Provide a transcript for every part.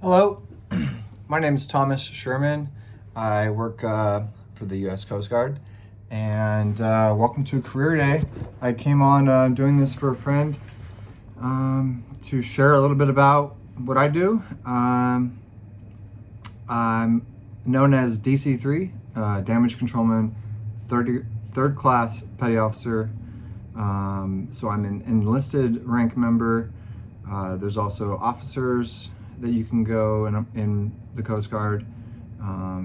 Hello, my name is Thomas Sherman. I work for the U.S. Coast Guard, and welcome to Career Day. I came on doing this for a friend to share a little bit about what I do. I'm known as DC3, Damage Controlman, third class petty officer. So I'm an enlisted rank member. There's also officers that you can go in the Coast Guard. A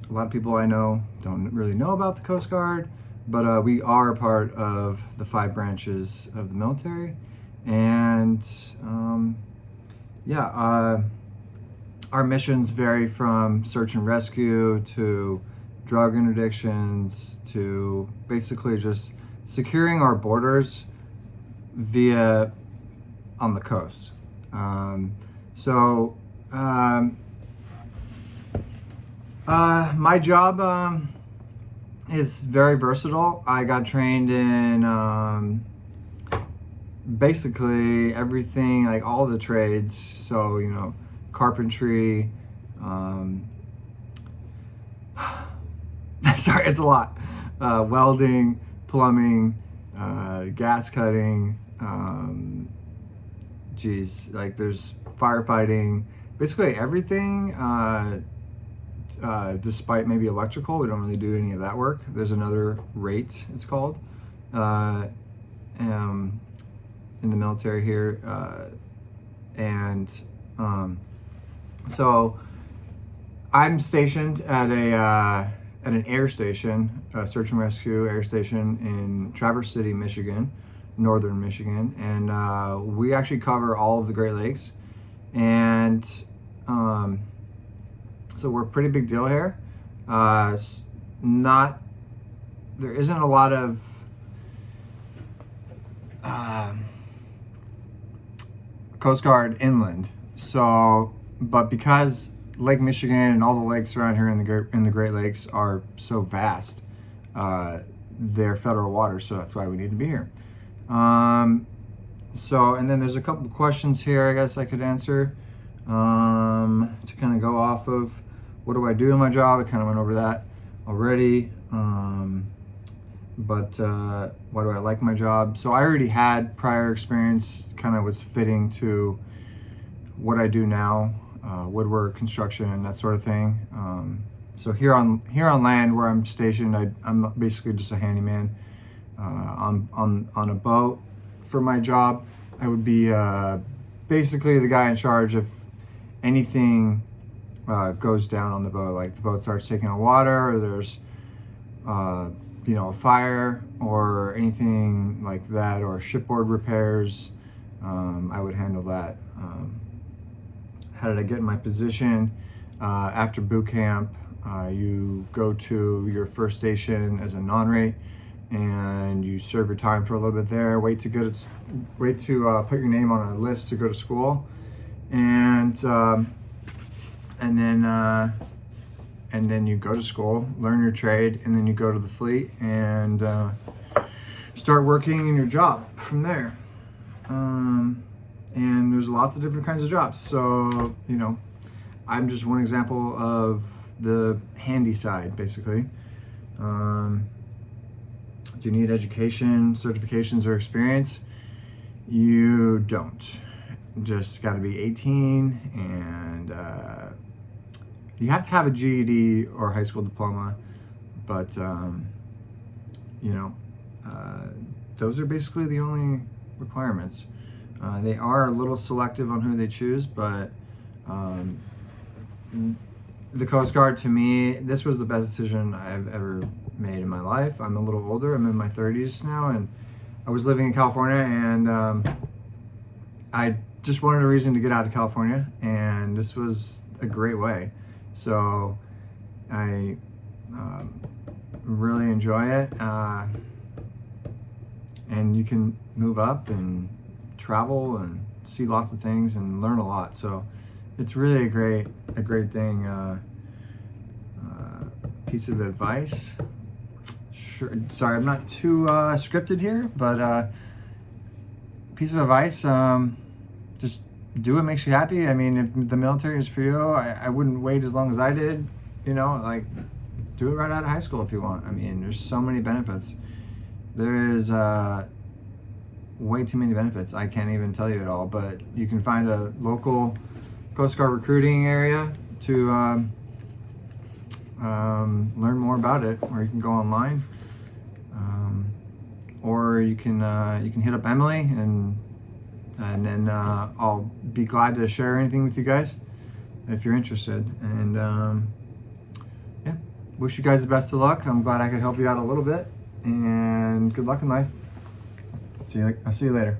lot of people I know don't really know about the Coast Guard, but we are a part of the 5 branches of the military. And our missions vary from search and rescue to drug interdictions to basically just securing our borders via on the coast. My job is very versatile. I got trained in basically everything, like all the trades. So, carpentry. Sorry, it's a lot. Welding, plumbing, gas cutting. There's firefighting, basically everything. Despite maybe electrical, we don't really do any of that work. There's another rate, it's called, in the military here, so I'm stationed at an air station, a search and rescue air station in Traverse City, Michigan, northern Michigan, and we actually cover all of the Great Lakes, and so we're a pretty big deal here. There isn't a lot of Coast Guard inland, but because Lake Michigan and all the lakes around here in the Great Lakes are so vast, they're federal waters, so that's why we need to be here. And then there's a couple of questions here I guess I could answer to kind of go off of. What do I do in my job? I kind of went over that already. But why do I like my job? So I already had prior experience, kind of was fitting to what I do now, woodwork, construction, that sort of thing. So here on land where I'm stationed, I'm basically just a handyman. On a boat for my job, I would be basically the guy in charge if anything goes down on the boat, like the boat starts taking on water, or there's a fire or anything like that, or shipboard repairs. I would handle that. How did I get in my position? After boot camp, you go to your first station as a non-rate, and you serve your time for a little bit there. Wait to put your name on a list to go to school, and then you go to school, learn your trade, and then you go to the fleet and start working in your job from there. And there's lots of different kinds of jobs. So, I'm just one example of the handy side, basically. Do you need education, certifications, or experience? You don't. Just got to be 18, and you have to have a GED or high school diploma, but those are basically the only requirements. They are a little selective on who they choose, but the Coast Guard, to me, this was the best decision I've ever made in my life. I'm a little older. I'm in my 30s now, and I was living in California, and I just wanted a reason to get out of California, and this was a great way. So I really enjoy it, and you can move up and travel and see lots of things and learn a lot. So it's really a great thing. Piece of advice. Sure. Sorry, I'm not too scripted here, but piece of advice. Just do what makes you happy. I mean, if the military is for you, I wouldn't wait as long as I did. You know, like, do it right out of high school if you want. I mean, there's so many benefits. There is way too many benefits. I can't even tell you it all, but you can find a local Coast Guard recruiting area to learn more about it, or you can go online, or you can hit up Emily, and then I'll be glad to share anything with you guys if you're interested. And yeah, wish you guys the best of luck. I'm glad I could help you out a little bit, and good luck in life. I'll see you later.